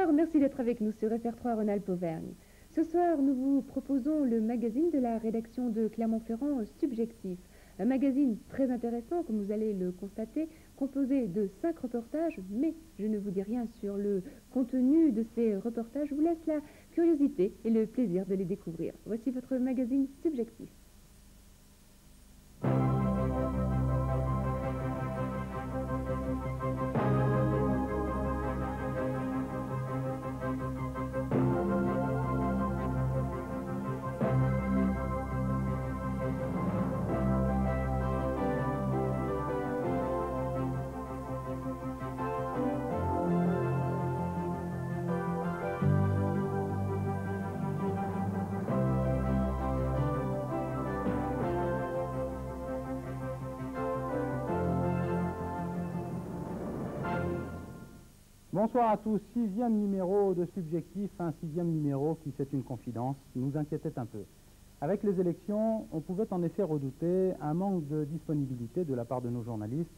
Bonsoir, merci d'être avec nous sur FR3 Rhône-Alpes-Auvergne. Ce soir, nous vous proposons le magazine de la rédaction de Clermont-Ferrand, Subjectif. Un magazine très intéressant, comme vous allez le constater, composé de 5 reportages, mais je ne vous dis rien sur le contenu de ces reportages. Je vous laisse la curiosité et le plaisir de les découvrir. Voici votre magazine Subjectif. Bonsoir à tous, 6e numéro de Subjectif, un 6e numéro qui, c'est une confidence, nous inquiétait un peu. Avec les élections, on pouvait en effet redouter un manque de disponibilité de la part de nos journalistes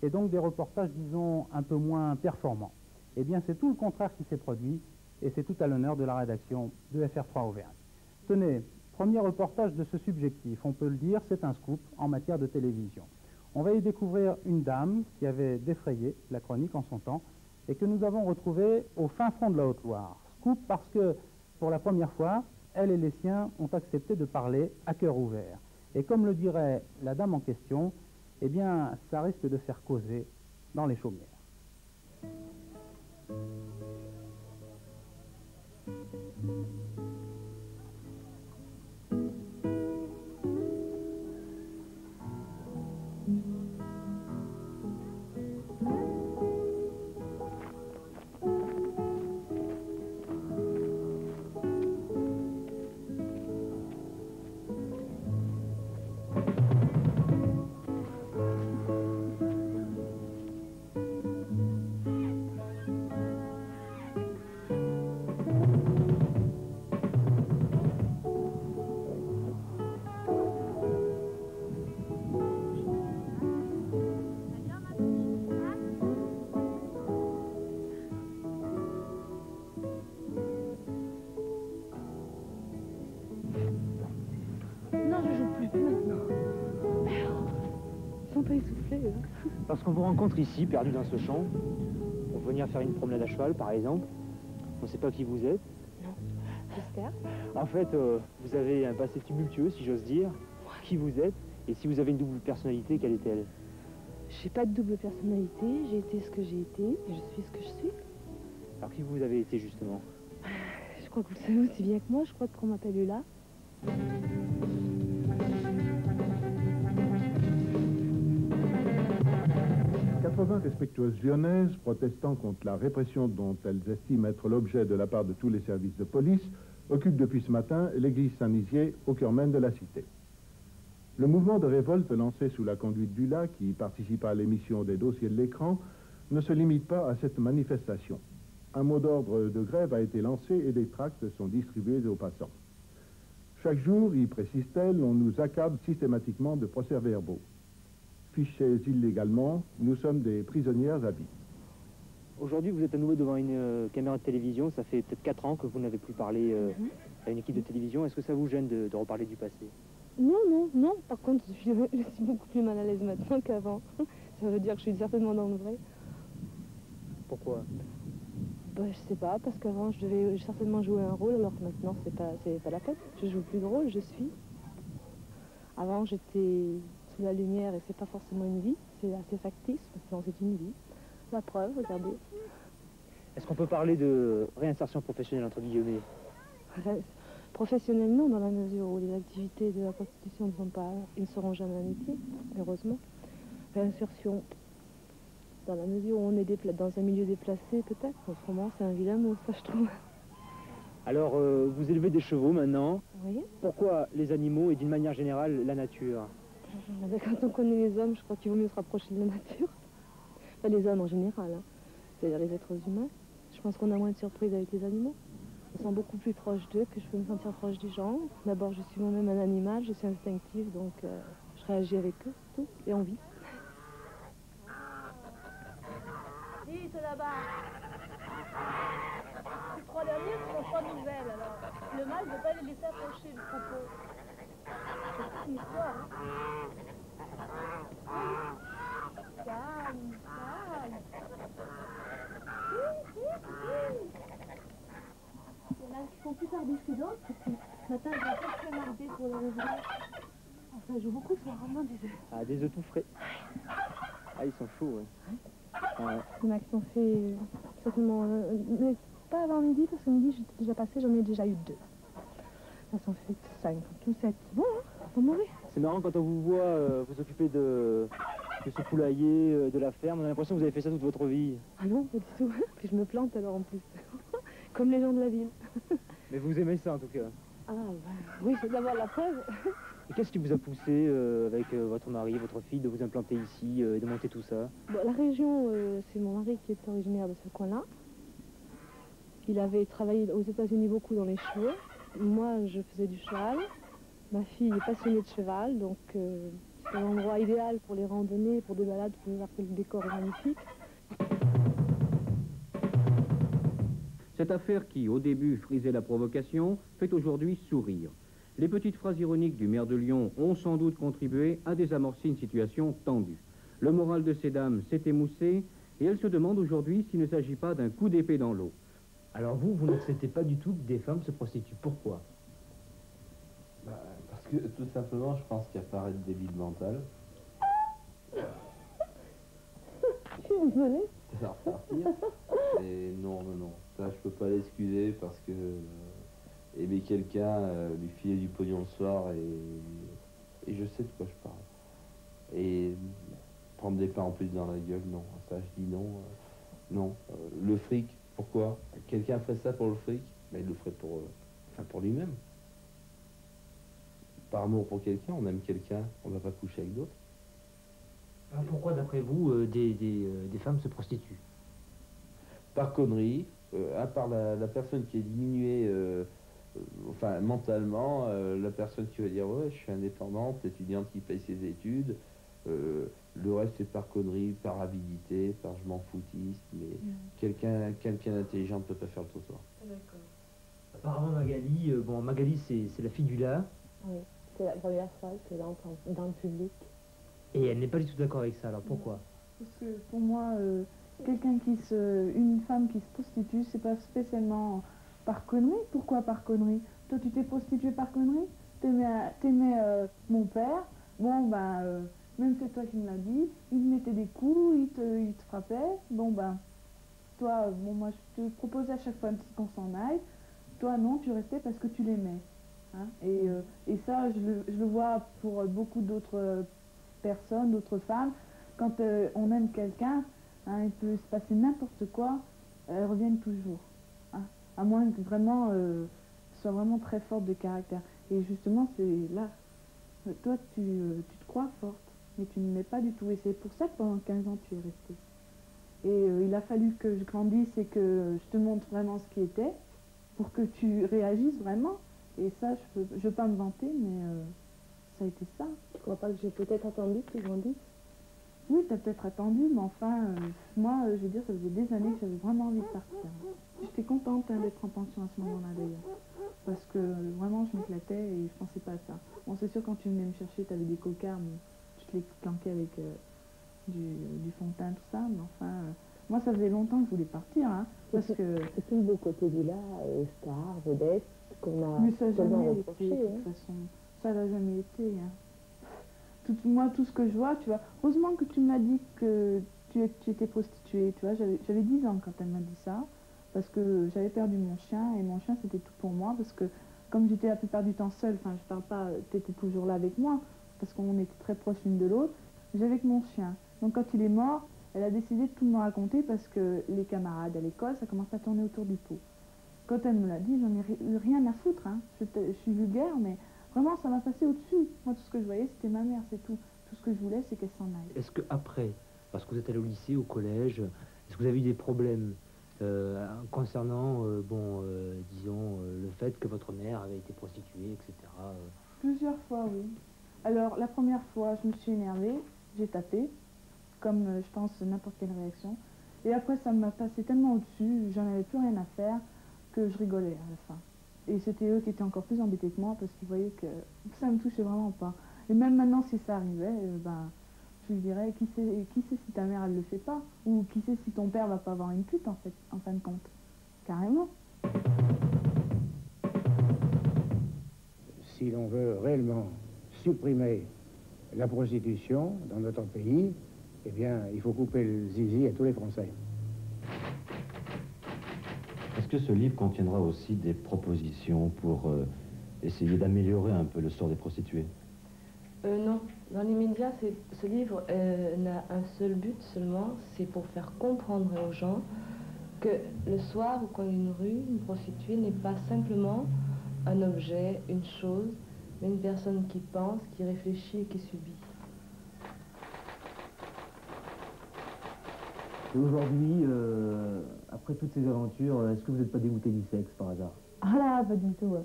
et donc des reportages, disons, un peu moins performants. Eh bien, c'est tout le contraire qui s'est produit et c'est tout à l'honneur de la rédaction de FR3 Auvergne. Tenez, premier reportage de ce Subjectif, on peut le dire, c'est un scoop en matière de télévision. On va y découvrir une dame qui avait défrayé la chronique en son temps et que nous avons retrouvée au fin fond de la Haute-Loire. Scoop parce que, pour la première fois, elle et les siens ont accepté de parler à cœur ouvert. Et comme le dirait la dame en question, eh bien, ça risque de faire causer dans les chaumières. Parce qu'on vous rencontre ici, perdu dans ce champ, pour venir faire une promenade à cheval, par exemple. On ne sait pas qui vous êtes. Non, j'espère. En fait, vous avez un passé tumultueux, si j'ose dire. Qui vous êtes, et si vous avez une double personnalité, quelle est-elle? J'ai pas de double personnalité, j'ai été ce que j'ai été, et je suis ce que je suis. Alors qui vous avez été, justement? Je crois que vous le savez aussi bien que moi, je crois qu'on m'appelle Ula. 80 respectueuses lyonnaises, protestant contre la répression dont elles estiment être l'objet de la part de tous les services de police, occupent depuis ce matin l'église Saint-Nizier au cœur même de la cité. Le mouvement de révolte lancé sous la conduite d'Ula, qui participa à l'émission des dossiers de l'écran, ne se limite pas à cette manifestation. Un mot d'ordre de grève a été lancé et des tracts sont distribués aux passants. Chaque jour, y précise-t-elle, on nous accable systématiquement de procès-verbaux. Fichés illégalement, nous sommes des prisonnières à vie. Aujourd'hui, vous êtes à nouveau devant une caméra de télévision. Ça fait peut-être 4 ans que vous n'avez plus parlé à une équipe de télévision. Est-ce que ça vous gêne de reparler du passé? Non, non, non. Par contre, je suis beaucoup plus mal à l'aise maintenant qu'avant. Ça veut dire que je suis certainement dans le vrai. Pourquoi? Bah, je sais pas, parce qu'avant, je devais certainement jouer un rôle, alors que maintenant, c'est pas la peine. Je joue plus de rôle, je suis. Avant, j'étais sous la lumière et c'est pas forcément une vie, c'est assez factice. Maintenant, c'est une vie. La preuve, regardez. Est-ce qu'on peut parler de réinsertion professionnelle, entre guillemets? Professionnellement, dans la mesure où les activités de la prostitution ne seront jamais un métier, heureusement. Réinsertion, dans la mesure où on est dans un milieu déplacé, peut-être. Autrement, c'est un vilain mot, ça, je trouve. Alors, vous élevez des chevaux maintenant. Oui. Pourquoi les animaux et d'une manière générale la nature? Quand on connaît les hommes, je crois qu'il vaut mieux se rapprocher de la nature. Enfin, les hommes en général, hein. C'est-à-dire les êtres humains. Je pense qu'on a moins de surprises avec les animaux. Je me sens beaucoup plus proche d'eux que je peux me sentir proche des gens. D'abord, je suis moi-même un animal, je suis instinctive, donc je réagis avec eux, tout, et on vit. Vite là-bas! bonnes nouvelles, alors. Le mâle ne veut pas les laisser approcher le troupeau. C'est une histoire, hein. Calme, calme. Il y en a qui sont plus tardifs que d'autres, parce que ce matin, je vais très marqué pour les ouvriers. Enfin, je joue beaucoup sur vraiment des œufs. Ah, des œufs tout frais. Ah, ils sont chauds, ouais. Ouais. Il y en a qui sont faits certainement, mais pas avant midi, parce que midi, j'étais déjà passé, j'en ai déjà eu 2. Là, ça en fait 5, tout 7. Bon, hein, faut mourir. C'est marrant quand on vous voit vous occuper de ce poulailler, de la ferme, on a l'impression que vous avez fait ça toute votre vie. Ah non, pas du tout. Puis je me plante alors en plus. Comme les gens de la ville. Mais vous aimez ça en tout cas. Ah, bah, oui, c'est d'abord la preuve. Et qu'est-ce qui vous a poussé avec votre mari, votre fille, de vous implanter ici et de monter tout ça? Bon, la région, c'est mon mari qui est originaire de ce coin-là. Il avait travaillé aux États-Unis beaucoup dans les chevaux. Moi, je faisais du cheval. Ma fille est passionnée de cheval, donc c'est un endroit idéal pour les randonnées, pour des balades, pour voir que le décor est magnifique. Cette affaire qui, au début, frisait la provocation, fait aujourd'hui sourire. Les petites phrases ironiques du maire de Lyon ont sans doute contribué à désamorcer une situation tendue. Le moral de ces dames s'est émoussé et elles se demandent aujourd'hui s'il ne s'agit pas d'un coup d'épée dans l'eau. Alors vous n'acceptez pas du tout que des femmes se prostituent. Pourquoi? Parce que tout simplement, je pense qu'il y a pas de débile mental. Je suis désolée. Ça va repartir. Et non, ça je peux pas l'excuser parce que aimer quelqu'un, lui filer du pognon le soir et je sais de quoi je parle. Et prendre des pains en plus dans la gueule, non. Ça je dis non. Non. Le fric, pourquoi? Quelqu'un ferait ça pour le fric, mais il le ferait pour lui-même. Par amour pour quelqu'un, on aime quelqu'un, on va pas coucher avec d'autres. Alors pourquoi d'après vous des femmes se prostituent? Par connerie, à part la personne qui est diminuée, enfin mentalement, la personne qui va dire ouais je suis indépendante, étudiante qui paye ses études, le reste c'est par connerie, par avidité, par je m'en foutiste, mais quelqu'un d'intelligent ne peut pas faire le trottoir. D'accord. Apparemment Magali, Magali c'est la fille du lard, Oui, c'est la première fois que j'entre dans le public. et elle n'est pas du tout d'accord avec ça, alors pourquoi? Parce que pour moi, une femme qui se prostitue, c'est pas spécialement par connerie. Pourquoi par connerie? Toi, tu t'es prostituée par connerie? T'aimais mon père? Bon, ben, même c'est toi qui me l'as dit. Il te mettait des coups, il te frappait. Bon, ben, toi, moi, je te proposais à chaque fois qu'on s'en aille. Toi, non, tu restais parce que tu l'aimais. Hein? Et ça, je le vois pour beaucoup d'autres personnes, d'autres femmes. Quand on aime quelqu'un, hein, il peut se passer n'importe quoi, elles reviennent toujours. Hein, à moins que vraiment soit vraiment très forte de caractère. Et justement, c'est là, toi, tu te crois forte, mais tu ne l'es pas du tout. Et c'est pour ça que pendant 15 ans, tu es restée. Et il a fallu que je grandisse et que je te montre vraiment ce qui était, pour que tu réagisses vraiment. Et ça, je veux pas me vanter, mais ça a été ça. Tu crois pas que j'ai peut-être attendu que tu grandisses? Oui, t'as peut-être attendu, mais enfin, moi, je veux dire, ça faisait des années que j'avais vraiment envie de partir. J'étais contente d'être en pension à ce moment-là, d'ailleurs. Parce que vraiment, je m'éclatais et je pensais pas à ça. Bon, c'est sûr, quand tu venais me chercher, t'avais des cocards, mais tu te les planquais avec du fond de teint, tout ça. Mais enfin, moi, ça faisait longtemps que je voulais partir, hein, parce que... C'est tout le beau côté du là, star, vedette, qu'on a Mais ça n'a seulement jamais été, reproché. de toute façon. Ça n'a jamais été, hein. Moi, tout ce que je vois, tu vois, heureusement que tu m'as dit que tu étais prostituée, tu vois, j'avais 10 ans quand elle m'a dit ça, parce que j'avais perdu mon chien, et mon chien c'était tout pour moi, parce que comme j'étais la plupart du temps seule, enfin je parle pas, t'étais toujours là avec moi, parce qu'on était très proches l'une de l'autre, j'avais que mon chien. Donc quand il est mort, elle a décidé de tout me raconter, parce que les camarades à l'école, ça commence à tourner autour du pot. Quand elle me l'a dit, j'en ai eu rien à foutre, hein. Je suis vulgaire, mais... Vraiment, ça m'a passé au-dessus. Moi, tout ce que je voyais, c'était ma mère, c'est tout. Tout ce que je voulais, c'est qu'elle s'en aille. Est-ce que après, parce que vous êtes allé au lycée, au collège, est-ce que vous avez eu des problèmes concernant, disons, le fait que votre mère avait été prostituée, etc. Plusieurs fois, oui. Alors, la première fois, je me suis énervée, j'ai tapé, comme je pense n'importe quelle réaction. Et après, ça m'a passé tellement au-dessus, j'en avais plus rien à faire. que je rigolais à la fin. Et c'était eux qui étaient encore plus embêtés que moi parce qu'ils voyaient que ça me touchait vraiment pas. Et même maintenant, si ça arrivait, ben, je lui dirais, qui sait si ta mère elle le fait pas, ou qui sait si ton père va pas avoir une pute en fait, en fin de compte. Carrément. Si l'on veut réellement supprimer la prostitution dans notre pays, eh bien, il faut couper le zizi à tous les Français. Est-ce que ce livre contiendra aussi des propositions pour essayer d'améliorer un peu le sort des prostituées? Non, dans l'immédiat, ce livre n'a un seul but seulement, c'est pour faire comprendre aux gens que le soir, au coin d'une rue, une prostituée n'est pas simplement un objet, une chose, mais une personne qui pense, qui réfléchit et qui subit. Et aujourd'hui, après toutes ces aventures, est-ce que vous n'êtes pas dégoûté du sexe par hasard? Ah là, pas du tout.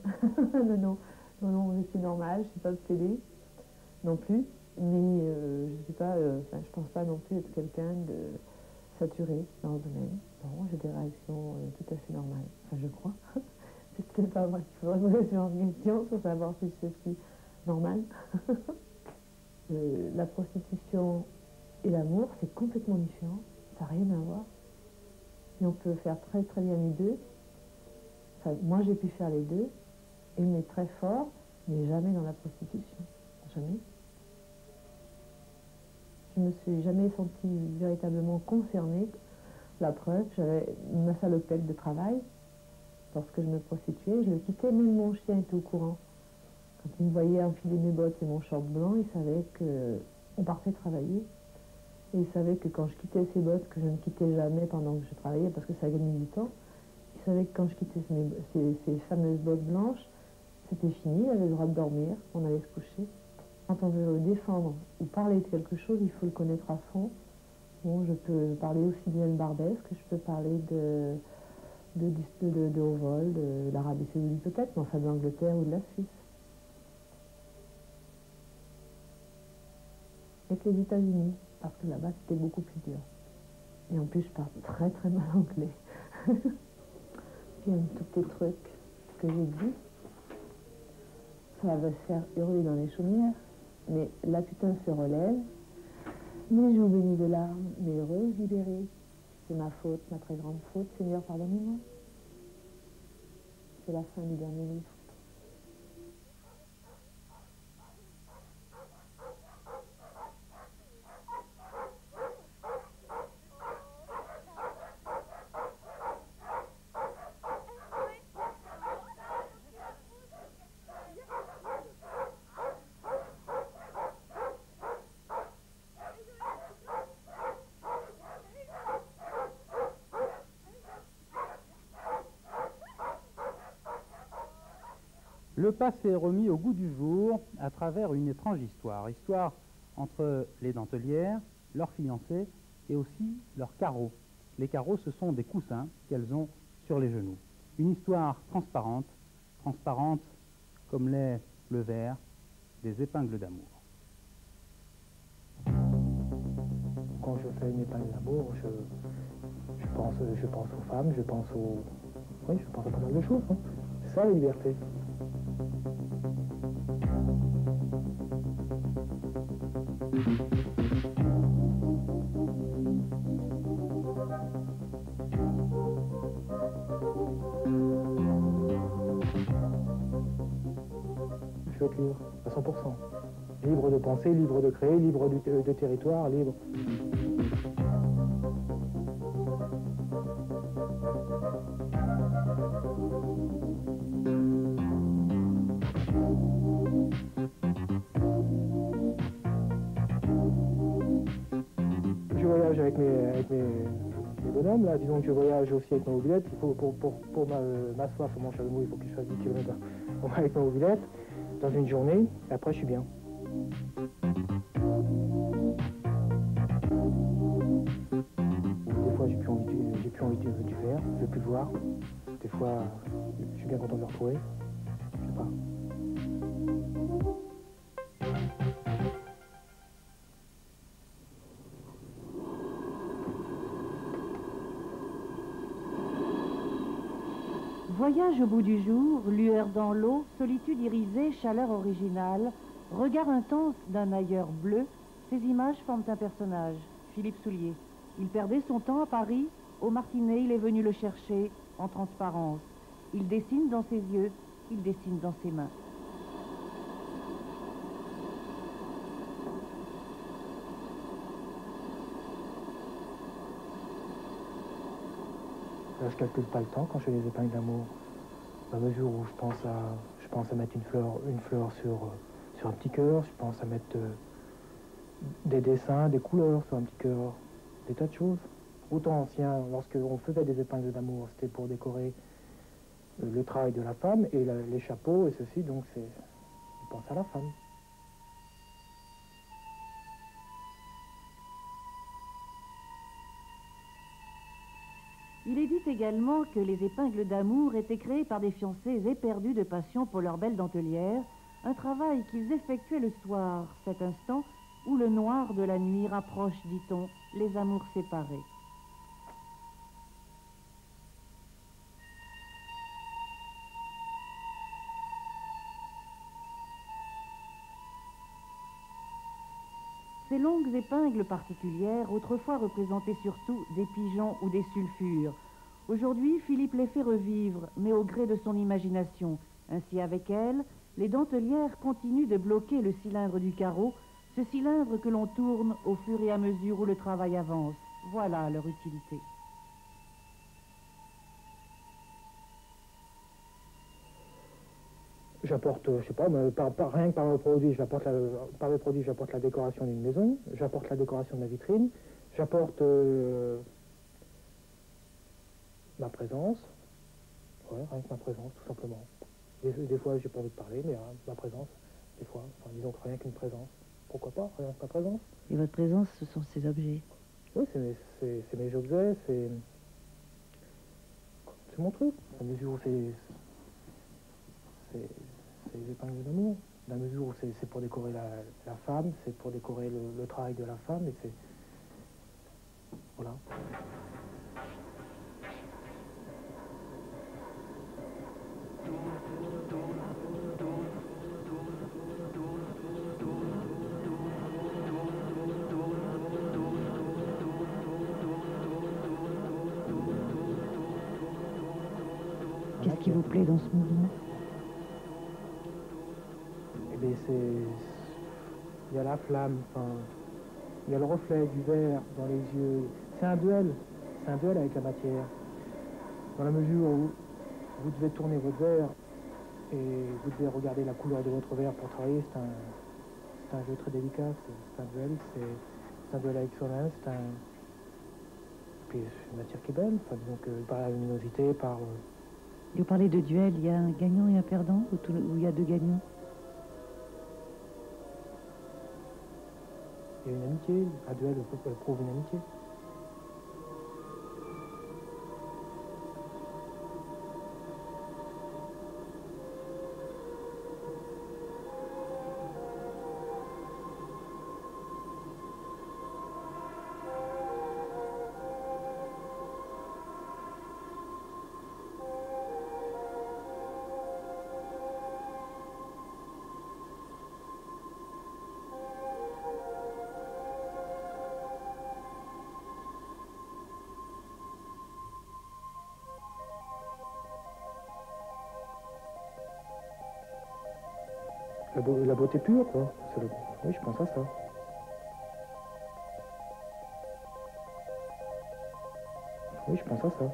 Non, je suis normale, je ne suis pas obsédée non plus, mais je sais pas, je pense pas non plus être quelqu'un de saturé dans le domaine. Non, j'ai des réactions tout à fait normales, enfin je crois. C'est peut-être pas moi qu'il faudrait poser ce genre de questions pour savoir si je suis normale. La prostitution et l'amour, c'est complètement différent, ça n'a rien à voir. Et on peut faire très très bien les deux. Enfin, moi j'ai pu faire les deux, aimer très fort, mais jamais dans la prostitution. Jamais. Je me suis jamais sentie véritablement concernée. La preuve, j'avais ma salopette de travail. Lorsque je me prostituais, je le quittais, même mon chien était au courant. Quand il me voyait enfiler mes bottes et mon short blanc, il savait qu'on partait travailler. Et il savait que quand je quittais ces bottes, que je ne quittais jamais pendant que je travaillais, parce que ça gagnait du temps, il savait que quand je quittais ces fameuses bottes blanches, c'était fini, il avait le droit de dormir, on allait se coucher. Quand on veut défendre ou parler de quelque chose, il faut le connaître à fond. Bon, je peux parler aussi bien de Barbès que je peux parler de haut vol, de l'Arabie Saoudite peut-être, mais enfin de l'Angleterre ou de la Suisse. Avec les États-Unis, parce que là-bas c'était beaucoup plus dur. Et en plus je parle très très mal anglais. Puis tous les trucs que j'ai dit, ça va se faire hurler dans les chaumières. Mais la putain se relève, mes joues bénies de larmes, mais heureuse, libérée. C'est ma faute, ma très grande faute. Seigneur, pardonnez-moi. C'est la fin du dernier livre. Le passé est remis au goût du jour à travers une étrange histoire. Histoire entre les dentelières, leurs fiancés et aussi leurs carreaux. Les carreaux, ce sont des coussins qu'elles ont sur les genoux. Une histoire transparente, transparente comme l'est le verre des épingles d'amour. Quand je fais une épingle d'amour, je pense aux femmes, je pense à pas mal de choses. Hein. C'est ça la liberté. Je veux être libre, à 100%. Libre de penser, libre de créer, libre de territoire, libre. Je voyage avec mes bonhommes, là. Disons que je voyage aussi avec ma mobilette. Il faut, pour m'asseoir sur mon chalumeau, il faut que je fasse 10 km avec ma mobilette dans une journée, et après je suis bien. Des fois j'ai plus envie du faire, je veux plus le voir. Des fois je suis bien content de le retrouver. Je sais pas. Voyage au bout du jour, lueur dans l'eau, solitude irisée, chaleur originale, regard intense d'un ailleurs bleu, ces images forment un personnage, Philippe Soulier. Il perdait son temps à Paris, au Martinet, il est venu le chercher en transparence. Il dessine dans ses yeux, il dessine dans ses mains. Là, je calcule pas le temps quand je fais les épingles d'amour. À mesure où je pense à mettre une fleur sur un petit cœur, je pense à mettre des dessins, des couleurs sur un petit cœur, des tas de choses. Autant ancien, lorsqu'on faisait des épingles d'amour, c'était pour décorer le travail de la femme et les chapeaux et ceci, donc je pense à la femme. Il est dit également que les épingles d'amour étaient créées par des fiancés éperdus de passion pour leur belle dentelière, un travail qu'ils effectuaient le soir, cet instant où le noir de la nuit rapproche, dit-on, les amours séparés. Ces longues épingles particulières, autrefois représentaient surtout des pigeons ou des sulfures. Aujourd'hui, Philippe les fait revivre, mais au gré de son imagination. Ainsi, avec elle, les dentelières continuent de bloquer le cylindre du carreau, ce cylindre que l'on tourne au fur et à mesure où le travail avance. Voilà leur utilité. J'apporte, je sais pas, mais rien que par le produit, j'apporte la décoration d'une maison, j'apporte la décoration de la vitrine, j'apporte ma présence, ouais, rien que ma présence, tout simplement. Des fois, j'ai pas envie de parler, mais ma présence, des fois, enfin, disons que rien qu'une présence. Pourquoi pas, rien que ma présence. Et votre présence, ce sont ces objets? Oui, c'est mes objets, c'est mon truc. À mesure où c'est les épingles d'amour. Dans la mesure où c'est pour décorer la femme, c'est pour décorer le travail de la femme, et c'est... Voilà. Qu'est-ce qui vous plaît dans ce mouvement? Il y a la flamme, enfin, il y a le reflet du verre dans les yeux. C'est un duel avec la matière. Dans la mesure où vous devez tourner votre verre et vous devez regarder la couleur de votre verre pour travailler, c'est un jeu très délicat, c'est un duel, c'est un duel avec soi-même, puis c'est une matière qui est belle, enfin, disons que par la luminosité, par... Vous parlez de duel, il y a un gagnant et un perdant, ou il y a deux gagnants? Il y a une amitié, un duel prouve une amitié. La beauté pure, quoi. Oui, je pense à ça. Oui, je pense à ça.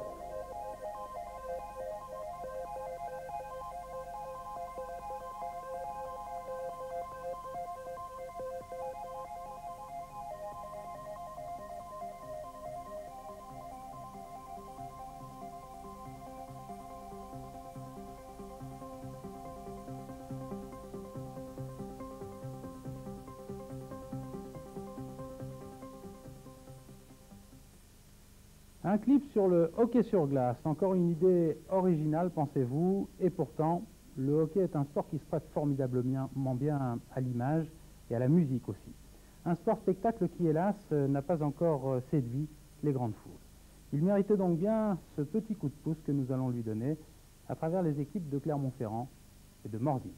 Un clip sur le hockey sur glace, encore une idée originale, pensez-vous, et pourtant, le hockey est un sport qui se prête formidablement bien à l'image et à la musique aussi. Un sport-spectacle qui, hélas, n'a pas encore séduit les grandes foules. Il méritait donc bien ce petit coup de pouce que nous allons lui donner à travers les équipes de Clermont-Ferrand et de Mordine.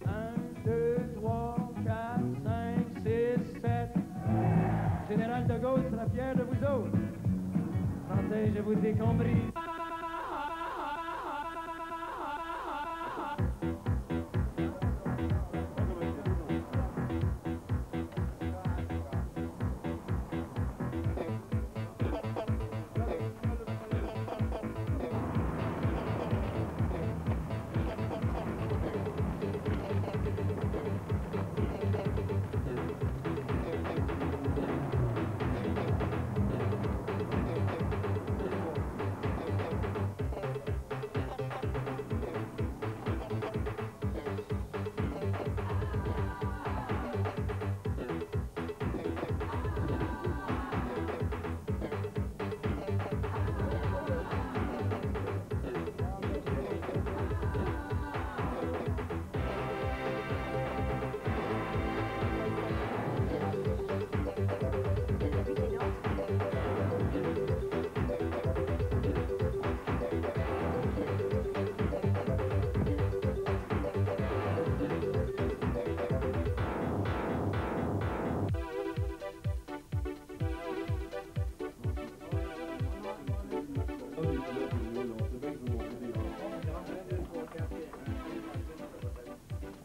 1, 2, 3, 4, 5, 6, 7. Général de Gaulle sera fier de vous autres. Français, je vous ai compris.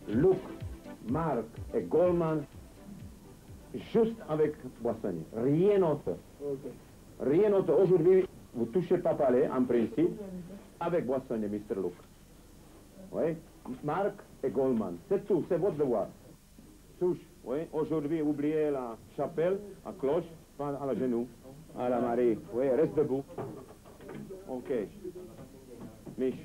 Luc, Marc et Goldman, juste avec Boissonnier, rien autre. Rien autre. Aujourd'hui, vous ne touchez pas palais, en principe, avec Boissonnier, Mr. Luc. Oui, Marc et Goldman, c'est tout, c'est votre devoir. Touche, oui, aujourd'hui, oubliez la chapelle, la cloche, pas à la genou, à la Marie, oui, reste debout. Ok. Mich.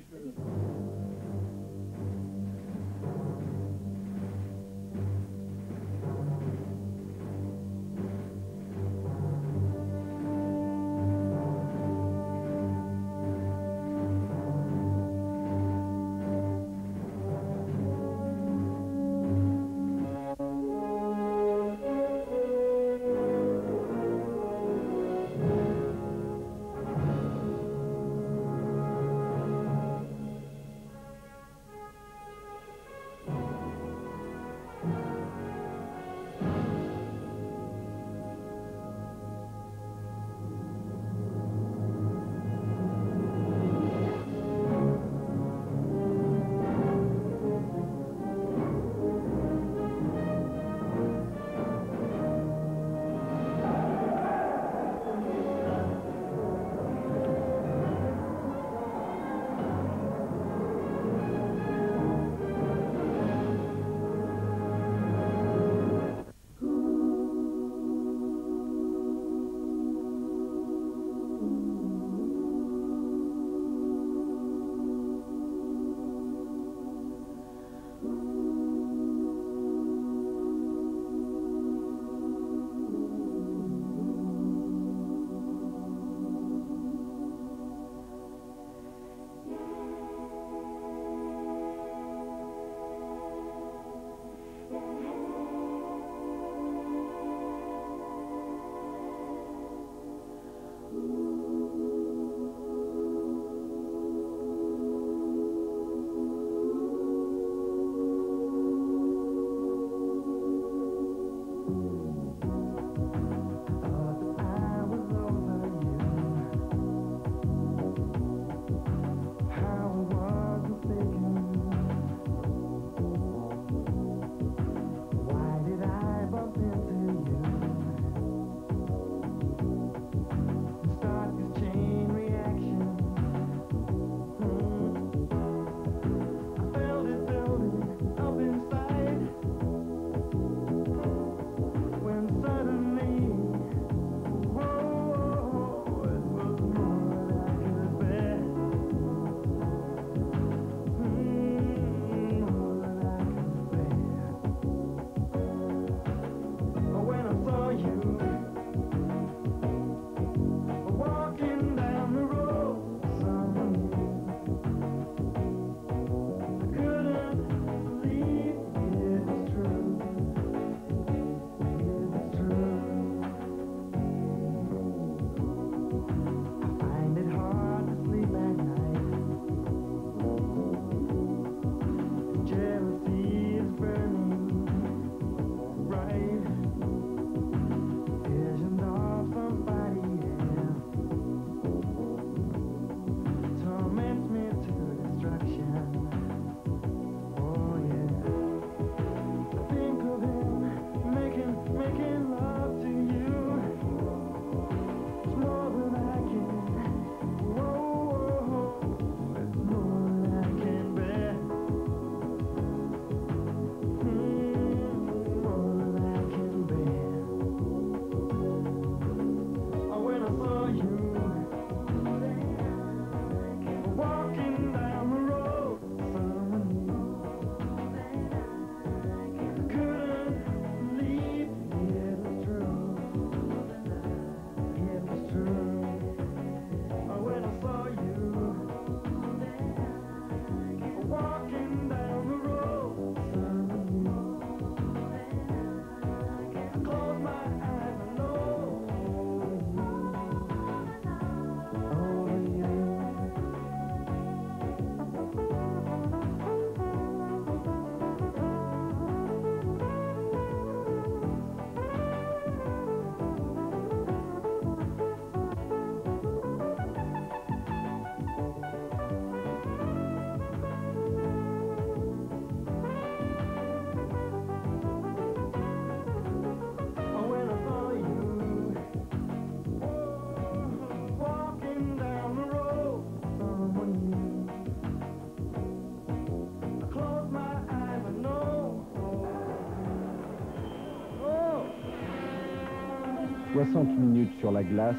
60 minutes sur la glace,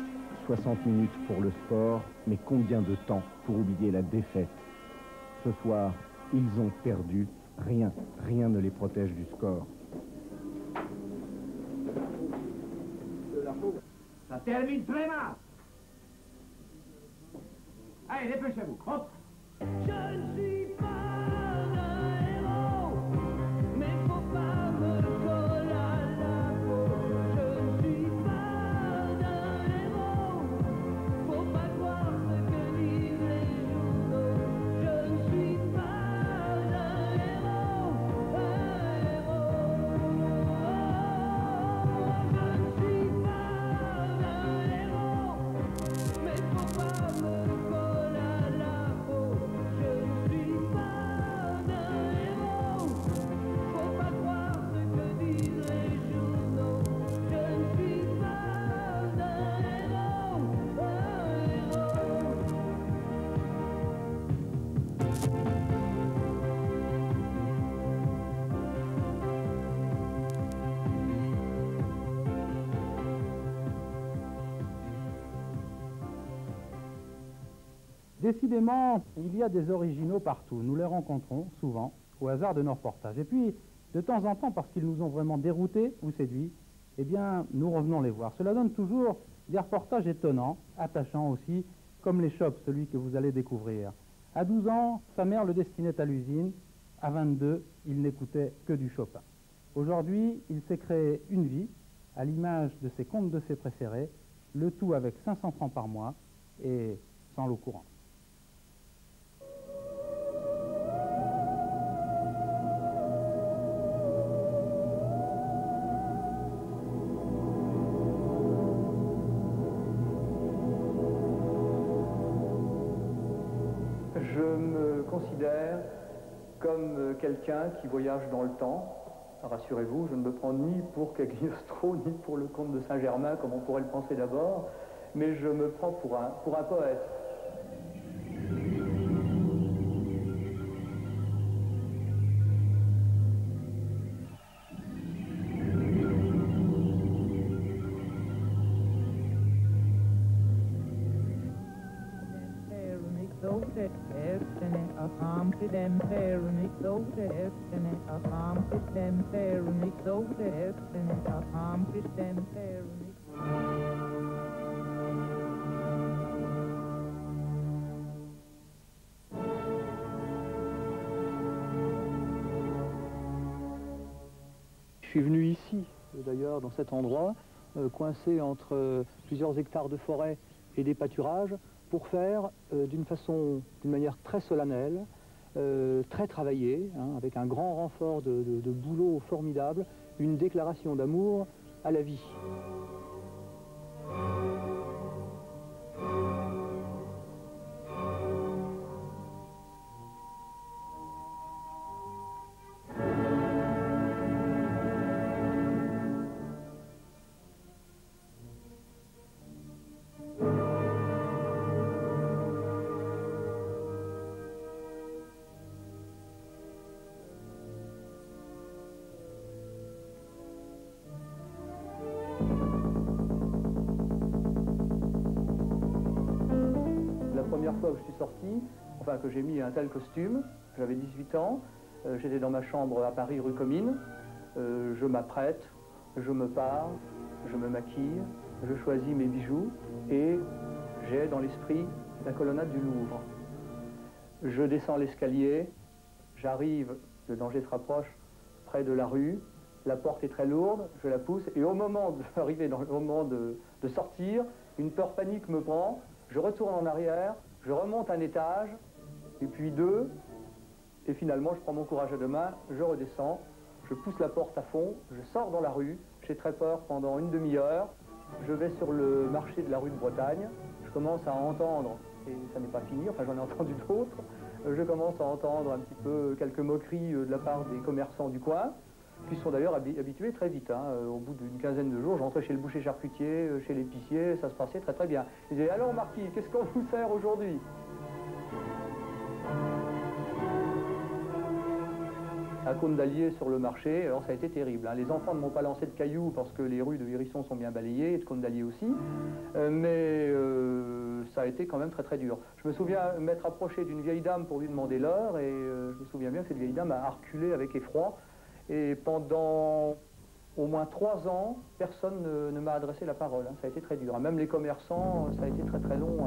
60 minutes pour le sport, mais combien de temps pour oublier la défaite? Ce soir, ils ont perdu. Rien ne les protège du score. Ça termine très mal. Allez, dépêchez-vous. Hop. Je ne suis pas un héros, mais faut pas me coller à la peau. Je ne suis pas un héros, faut pas croire ce que disent les journaux. Je ne suis pas un héros, Je ne suis pas un héros, mais faut pas me coller à la peau. Je ne suis pas un héros, faut pas croire ce que disent les journaux. Je ne suis pas un héros, Décidément, il y a des originaux partout. Nous les rencontrons souvent au hasard de nos reportages. Et puis, de temps en temps, parce qu'ils nous ont vraiment déroutés ou séduits, eh bien, nous revenons les voir. Cela donne toujours des reportages étonnants, attachants aussi, comme les Chopes, celui que vous allez découvrir. À 12 ans, sa mère le destinait à l'usine. À 22, il n'écoutait que du Chopin. Aujourd'hui, il s'est créé une vie, à l'image de ses contes de fées préférés, le tout avec 500 francs par mois et sans l'eau courante. Je me considère comme quelqu'un qui voyage dans le temps. Rassurez-vous, je ne me prends ni pour Cagliostro, ni pour le comte de Saint-Germain, comme on pourrait le penser d'abord, mais je me prends pour un poète. Je suis venu ici, d'ailleurs, dans cet endroit, coincé entre plusieurs hectares de forêt et des pâturages, pour faire d'une manière très solennelle, très travaillée, avec un grand renfort de boulot formidable, une déclaration d'amour à la vie. La première fois que je suis sorti, enfin que j'ai mis un tel costume, j'avais 18 ans, j'étais dans ma chambre à Paris, rue Comines, je m'apprête, je me pars, je me maquille, je choisis mes bijoux et j'ai dans l'esprit la colonnade du Louvre. Je descends l'escalier, j'arrive, le danger se rapproche, près de la rue, la porte est très lourde, je la pousse et au moment d'arriver dans le moment de sortir, une peur panique me prend. Je retourne en arrière, je remonte un étage, et puis deux, et finalement je prends mon courage à deux mains, je redescends, je pousse la porte à fond, je sors dans la rue, j'ai très peur pendant une demi-heure, je vais sur le marché de la rue de Bretagne, je commence à entendre, et ça n'est pas fini, enfin j'en ai entendu d'autres, je commence à entendre un petit peu quelques moqueries de la part des commerçants du coin, qui sont d'ailleurs habitués très vite. Au bout d'une quinzaine de jours, je rentrais chez le boucher charcutier, chez l'épicier, ça se passait très très bien. Ils disaient « Alors Marquis, qu'est-ce qu'on vous sert aujourd'hui ?» un cône d'Allier sur le marché, alors ça a été terrible. Hein. Les enfants ne m'ont pas lancé de cailloux parce que les rues de Hérisson sont bien balayées, et de cône d'Allier aussi, mais ça a été quand même très très dur. Je me souviens m'être approché d'une vieille dame pour lui demander l'heure, et je me souviens bien que cette vieille dame a reculé avec effroi, et pendant au moins 3 ans, personne ne m'a adressé la parole. Hein. Ça a été très dur. Même les commerçants, ça a été très très long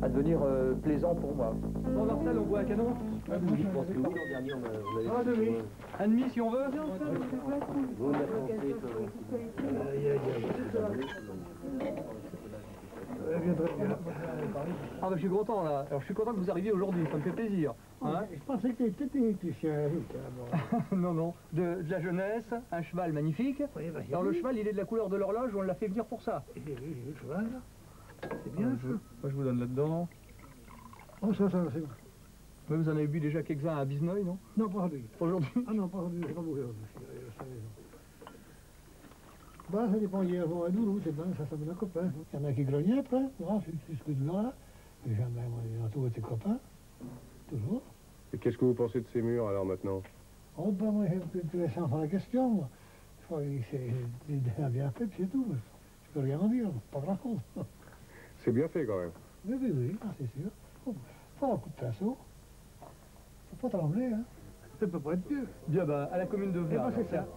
à devenir plaisant pour moi. Bon, Marcel, on boit un canon? Je pense que oui, l'an dernier, on avait... Un demi, si on veut. Ah, je suis content là. Alors, je suis content que vous arriviez aujourd'hui, ça me fait plaisir. Hein? Je pensais que tu étais musicien. Non, non. De la jeunesse, un cheval magnifique. Oui, bah, alors, le cheval, il est de la couleur de l'horloge, on l'a fait venir pour ça. Le cheval, c'est bien ça. Moi, je vous donne là-dedans. Oh, ça, c'est bon. Mais vous en avez bu déjà quelques-uns à Bisnoy, non? Non, pas aujourd'hui. Aujourd'hui? Ah non, pas aujourd'hui, j'ai pas bougé aujourd'hui. Bah, ça dépend, hier, bon, à Doulou, c'est bien, ça met un copain. Il y en a qui grognaient après, non, c'est ce que tu là. Et jamais, moi, j'ai entouré tes copains, toujours. Et qu'est-ce que vous pensez de ces murs, alors, maintenant? Oh, ben, moi, j'ai plus laissé enfant la question, moi. C'est bien fait, puis c'est tout. Je peux rien en dire, pas grand-chose. C'est bien fait, quand même. Oui, ah, c'est sûr. Faut un coup de pinceau. Faut pas trembler, hein. Ça peut pas être mieux. Bien, bah, à la commune de Viard. C'est ça.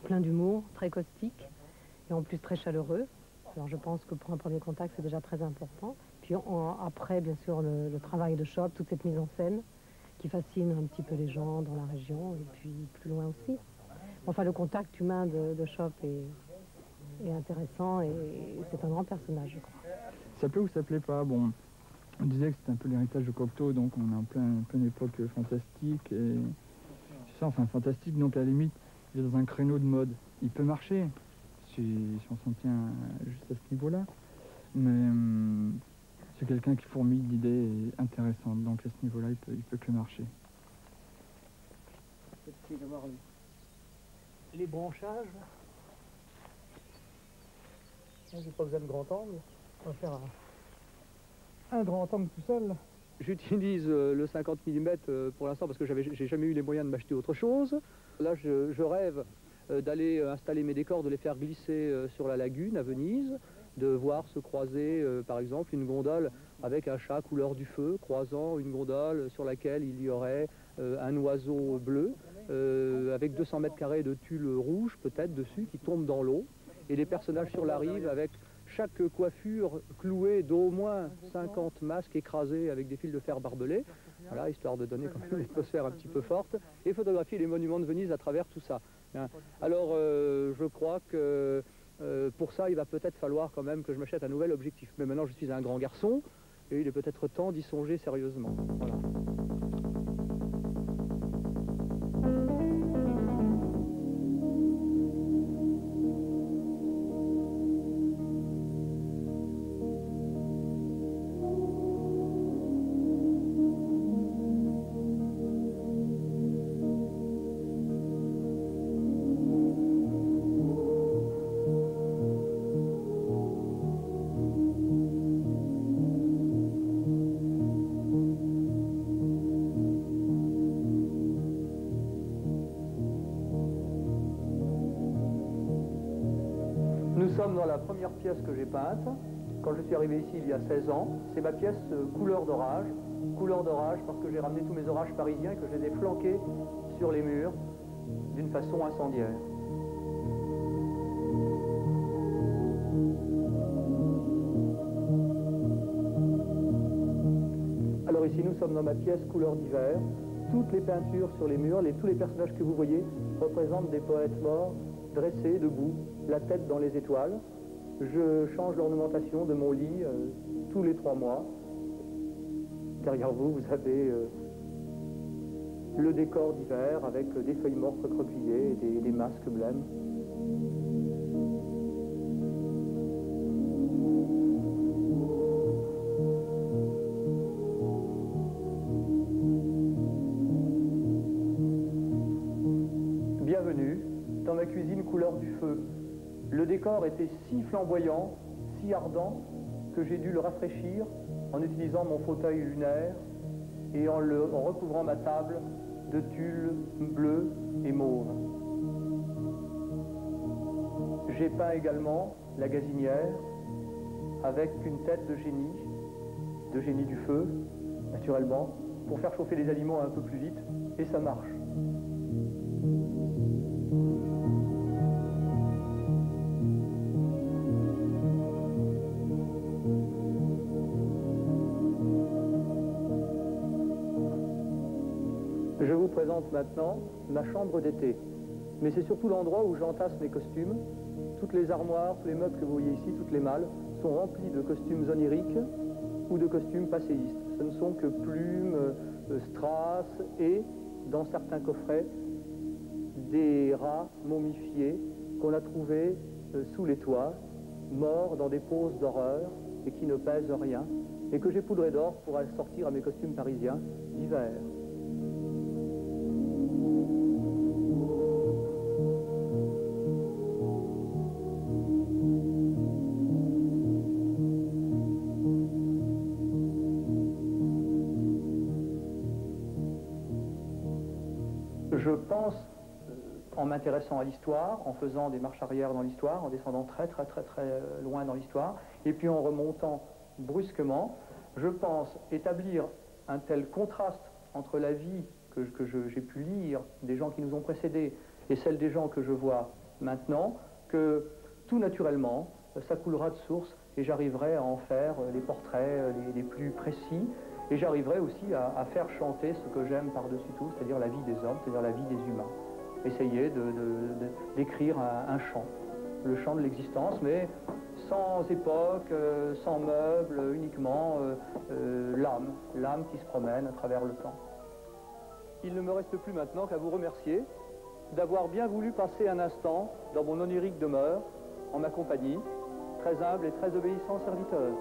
Plein d'humour, très caustique et en plus très chaleureux. Alors je pense que pour un premier contact c'est déjà très important. Puis après bien sûr le travail de Chope, toute cette mise en scène qui fascine un petit peu les gens dans la région et puis plus loin aussi. Enfin le contact humain de Chope est intéressant et c'est un grand personnage je crois. Ça plaît ou ça plaît pas? Bon, on disait que c'était un peu l'héritage de Cocteau, donc on est en pleine époque fantastique et c'est ça, enfin fantastique, donc à la limite il est dans un créneau de mode. Il peut marcher, si on s'en tient juste à ce niveau-là. Mais c'est quelqu'un qui fourmille d'idées intéressantes. Donc à ce niveau-là, il peut que marcher. Les branchages. J'ai pas besoin de grand angle. On va faire un grand angle tout seul. J'utilise le 50 mm pour l'instant parce que j'ai jamais eu les moyens de m'acheter autre chose. Là, je rêve d'aller installer mes décors, de les faire glisser sur la lagune à Venise, de voir se croiser, par exemple, une gondole avec un chat couleur du feu, croisant une gondole sur laquelle il y aurait un oiseau bleu, avec 200 mètres carrés de tulle rouge, peut-être, dessus, qui tombe dans l'eau, et les personnages sur la rive avec chaque coiffure clouée d'au moins 50 masques écrasés avec des fils de fer barbelés, voilà, histoire de donner quand même une atmosphère un petit peu forte, et photographier les monuments de Venise à travers tout ça. Alors, je crois que pour ça, il va peut-être falloir quand même que je m'achète un nouvel objectif. Mais maintenant, je suis un grand garçon, et il est peut-être temps d'y songer sérieusement. Voilà. Nous sommes dans la première pièce que j'ai peinte. Quand je suis arrivé ici il y a 16 ans, c'est ma pièce couleur d'orage. Couleur d'orage parce que j'ai ramené tous mes orages parisiens et que je les ai flanqués sur les murs d'une façon incendiaire. Alors ici nous sommes dans ma pièce couleur d'hiver. toutes les peintures sur les murs, tous les personnages que vous voyez représentent des poètes morts, dressés, debout, la tête dans les étoiles. Je change l'ornementation de mon lit tous les 3 mois. Derrière vous, vous avez le décor d'hiver avec des feuilles mortes recroquevillées et des masques blêmes. Bienvenue dans ma cuisine couleur du feu. Le décor était si flamboyant, si ardent, que j'ai dû le rafraîchir en utilisant mon fauteuil lunaire et en recouvrant ma table de tulle bleu et mauve. J'ai peint également la gazinière avec une tête de génie du feu, naturellement, pour faire chauffer les aliments un peu plus vite, et ça marche. Je vous présente maintenant ma chambre d'été. Mais c'est surtout l'endroit où j'entasse mes costumes. Toutes les armoires, tous les meubles que vous voyez ici, toutes les malles, sont remplis de costumes oniriques ou de costumes passéistes. Ce ne sont que plumes, strass et, dans certains coffrets, des rats momifiés qu'on a trouvés sous les toits, morts dans des poses d'horreur et qui ne pèsent rien, et que j'ai poudré d'or pour assortir à mes costumes parisiens d'hiver. Je pense, en m'intéressant à l'histoire, en faisant des marches arrière dans l'histoire, en descendant très loin dans l'histoire, et puis en remontant brusquement, je pense établir un tel contraste entre la vie que j'ai pu lire des gens qui nous ont précédés et celle des gens que je vois maintenant, que tout naturellement, ça coulera de source et j'arriverai à en faire les portraits les plus précis. Et j'arriverai aussi à faire chanter ce que j'aime par-dessus tout, c'est-à-dire la vie des hommes, c'est-à-dire la vie des humains. Essayer d'écrire un chant, le chant de l'existence, mais sans époque, sans meubles, uniquement l'âme qui se promène à travers le temps. Il ne me reste plus maintenant qu'à vous remercier d'avoir bien voulu passer un instant dans mon onirique demeure, en ma compagnie, très humble et très obéissant serviteur.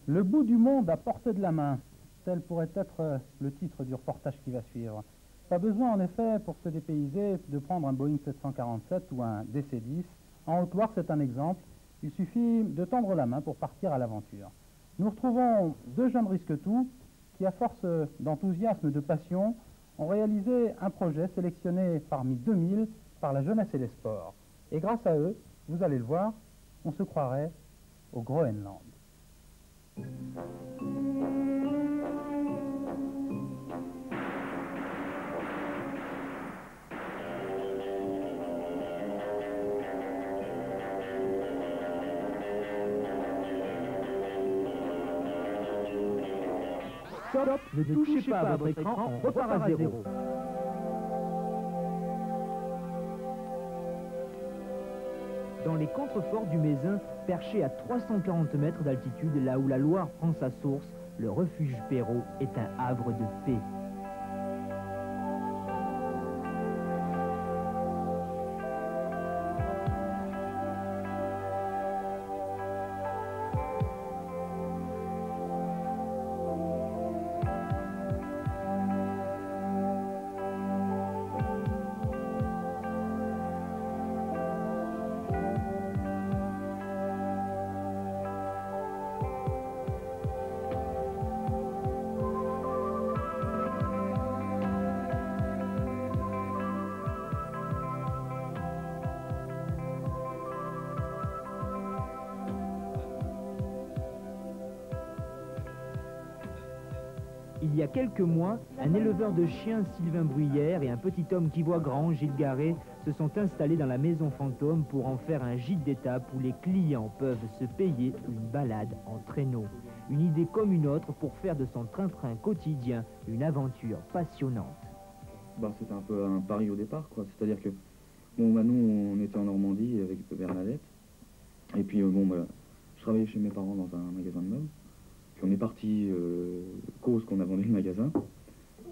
Le bout du monde à portée de la main, tel pourrait être le titre du reportage qui va suivre. Pas besoin en effet pour se dépayser de prendre un Boeing 747 ou un DC-10. En Haute-Loire, c'est un exemple. Il suffit de tendre la main pour partir à l'aventure. Nous retrouvons 2 jeunes risque-tout qui, à force d'enthousiasme et de passion, ont réalisé un projet sélectionné parmi 2000 par la jeunesse et les sports. Et grâce à eux, vous allez le voir, on se croirait au Groenland. Stop, ne touchez pas à votre écran, on repart à zéro. Dans les contreforts du Mézin, perché à 340 mètres d'altitude, là où la Loire prend sa source, le refuge Perrot est un havre de paix. Il y a quelques mois, un éleveur de chiens, Sylvain Bruyère, et un petit homme qui voit grand, Gilles Garret, se sont installés dans la maison fantôme pour en faire un gîte d'étape où les clients peuvent se payer une balade en traîneau. Une idée comme une autre pour faire de son train-train quotidien une aventure passionnante. Bah, c'était un peu un pari au départ, quoi. C'est-à-dire que, bon, bah, nous, on était en Normandie avec Bernadette. Et puis, bon, bah, je travaillais chez mes parents dans un magasin de meubles. Puis on est parti, cause qu'on a vendu le magasin.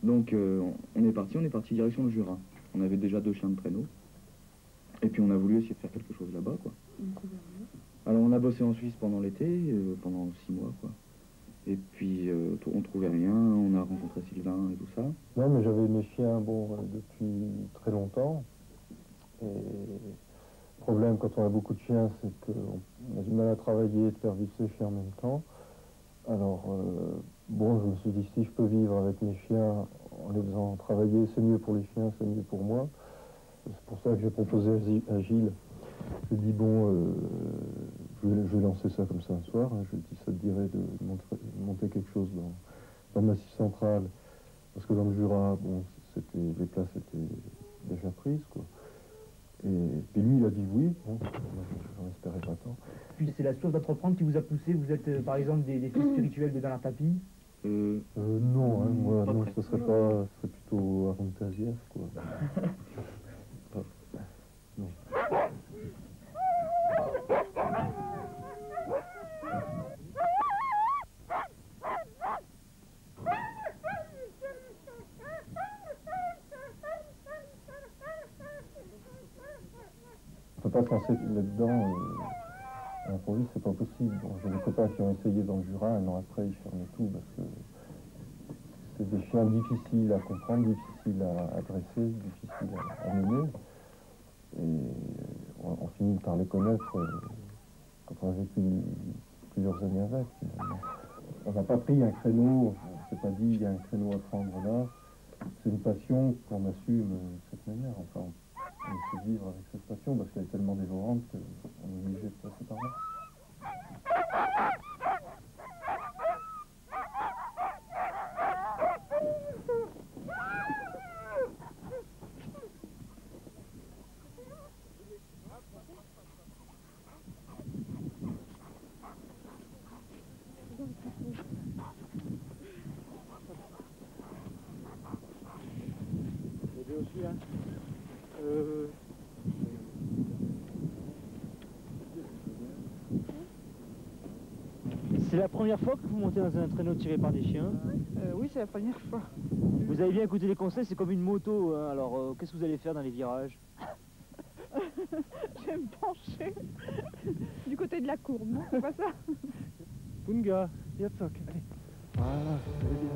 Donc, on est parti direction le Jura. On avait déjà 2 chiens de traîneau. Et puis, on a voulu essayer de faire quelque chose là-bas, quoi. Alors, on a bossé en Suisse pendant l'été, pendant 6 mois, quoi. Et puis, on trouvait rien, on a rencontré Sylvain et tout ça. Non, mais j'avais mes chiens, bon, depuis très longtemps. Et le problème, quand on a beaucoup de chiens, c'est qu'on a du mal à travailler et de faire vivre ses chiens en même temps. Alors, bon, je me suis dit, si je peux vivre avec mes chiens en les faisant travailler, c'est mieux pour les chiens, c'est mieux pour moi. C'est pour ça que j'ai proposé à Gilles. Je lui ai dit, bon, je vais lancer ça comme ça un soir. Hein. Je lui ai dit, ça te dirait de monter quelque chose dans le Massif central. Parce que dans le Jura, bon, les places étaient déjà prises, quoi. Et lui, il a dit oui. Bon, j'en espérais pas tant. Puis c'est la soif d'entreprendre qui vous a poussé. Vous êtes par exemple des fils spirituels de Bernard Tapie. Non, hein, moi, non, ce serait plutôt Arun Taziev, quoi. Non. On peut pas se lancer là-dedans à l'improviste, c'est pas possible. Bon, j'ai des copains qui ont essayé dans le Jura, un an après ils fermaient tout parce que c'est des chiens difficiles à comprendre, difficiles à dresser, difficiles à mener. Et on finit par les connaître quand on a vécu plusieurs années avec, finalement. On n'a pas pris un créneau, on s'est pas dit il y a un créneau à prendre là. C'est une passion qu'on assume de cette manière. Enfin, on essaie de vivre avec cette passion parce qu'elle est tellement dévorante qu'on est obligé de passer par là. Aussi, hein. C'est la première fois que vous montez dans un traîneau tiré par des chiens? Oui, c'est la première fois. Vous avez bien écouté les conseils, c'est comme une moto, hein. Alors qu'est-ce que vous allez faire dans les virages? Je vais me pencher du côté de la courbe, non? C'est pas ça? Punga, Yatsok, allez. Voilà, c'est bien.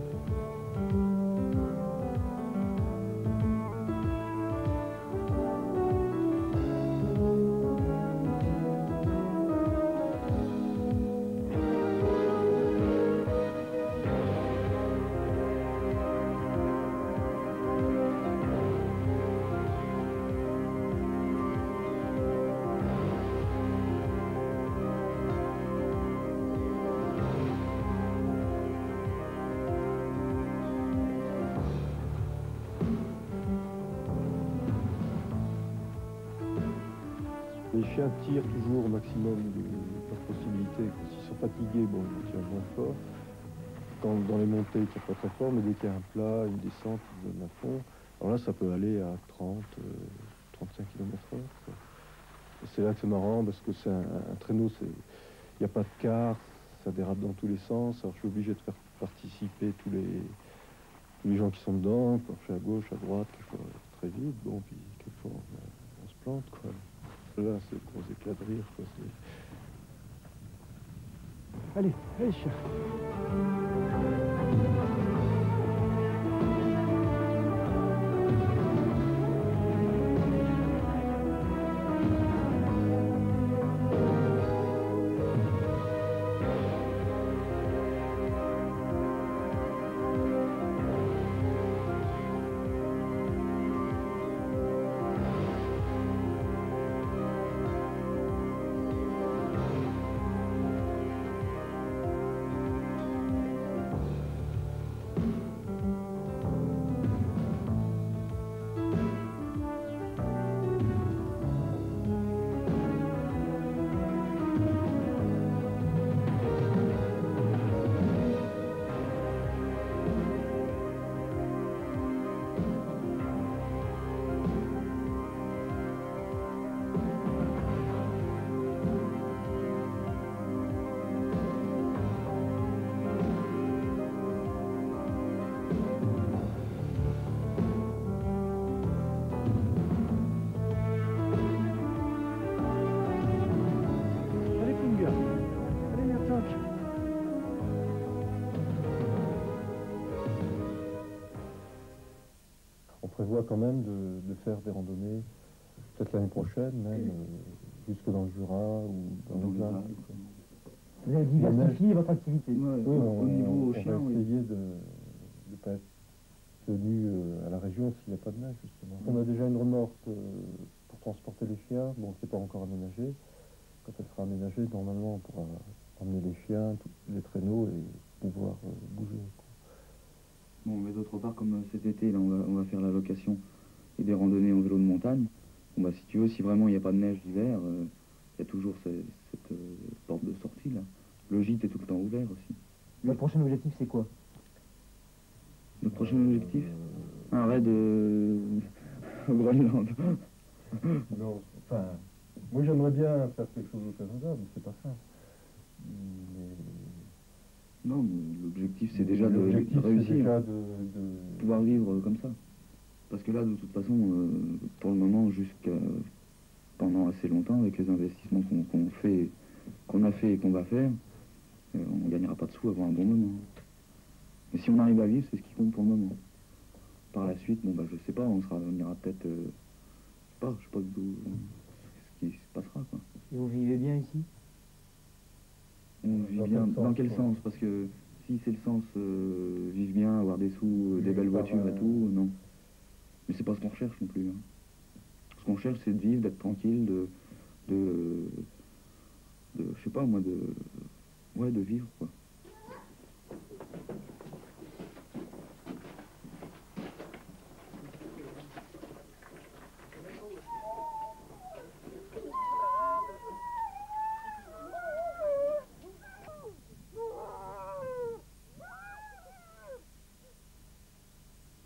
Les chiens tirent toujours au maximum de leurs possibilités. Quand ils sont fatigués, bon, ils tirent moins fort. Quand dans les montées, ils tirent pas très fort, mais dès qu'il y a un plat, une descente, ils donnent à fond. Alors là, ça peut aller à 30, 35 km/h. C'est là que c'est marrant, parce que c'est un traîneau, il n'y a pas de quart, ça dérape dans tous les sens. Alors je suis obligé de faire participer tous les gens qui sont dedans, parfois à gauche, à droite, quelquefois très vite. Bon, puis quelquefois on se plante, quoi. Là, c'est gros éclat de rire, quoi. Allez, allez, chien. on prévoit quand même de faire des randonnées, peut-être l'année prochaine, même jusque dans le Jura ou dans les Alpes. Vous avez diversifié votre activité. Oui, au niveau chien, on va essayer de ne pas être tenu à la région s'il n'y a pas de neige, justement. On a déjà une remorque pour transporter les chiens, bon, qui n'est pas encore aménagée. Quand elle sera aménagée, normalement, on pourra emmener les chiens, les traîneaux et pouvoir bouger. Bon, mais d'autre part, comme cet été, là, on va faire la location et des randonnées en vélo de montagne. Bon, bah, si tu veux, si vraiment il n'y a pas de neige l'hiver, il y a toujours cette porte de sortie, là. Le gîte est tout le temps ouvert aussi. Le prochain objectif, c'est quoi? Notre prochain objectif? Un raid au Groenland. Non, enfin, moi j'aimerais bien faire quelque chose au Canada, mais c'est pas ça. Non, mais l'objectif c'est déjà de réussir, déjà de pouvoir vivre comme ça. Parce que là, de toute façon, pour le moment, jusqu'à pendant assez longtemps, avec les investissements qu'on a fait et qu'on va faire, on ne gagnera pas de sous avant un bon moment. Mais si on arrive à vivre, c'est ce qui compte pour le moment. Par la suite, bon bah je sais pas, on ira peut-être, je sais pas du tout ce qui se passera, quoi. Et vous vivez bien ici? On vit bien, dans quel sens? Parce que si c'est le sens vivre bien, avoir des sous, des belles voitures et tout, non. Mais c'est pas ce qu'on recherche non plus. Hein. Ce qu'on cherche, c'est de vivre, d'être tranquille, de je sais pas moi, de vivre, quoi.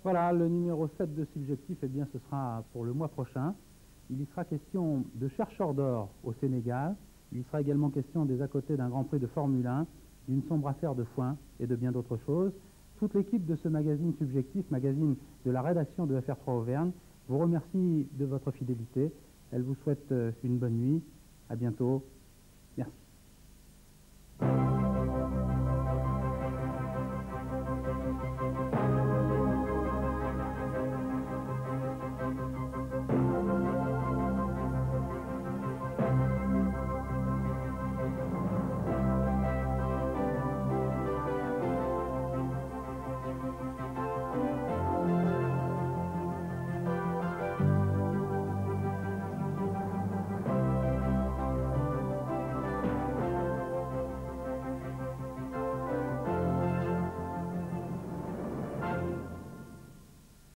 Voilà, le numéro 7 de Subjectif, eh bien, ce sera pour le mois prochain. Il y sera question de chercheurs d'or au Sénégal. Il y sera également question des à côté d'un Grand Prix de Formule 1, d'une sombre affaire de foin et de bien d'autres choses. Toute l'équipe de ce magazine Subjectif, magazine de la rédaction de FR3 Auvergne, vous remercie de votre fidélité. Elle vous souhaite une bonne nuit. À bientôt. Merci.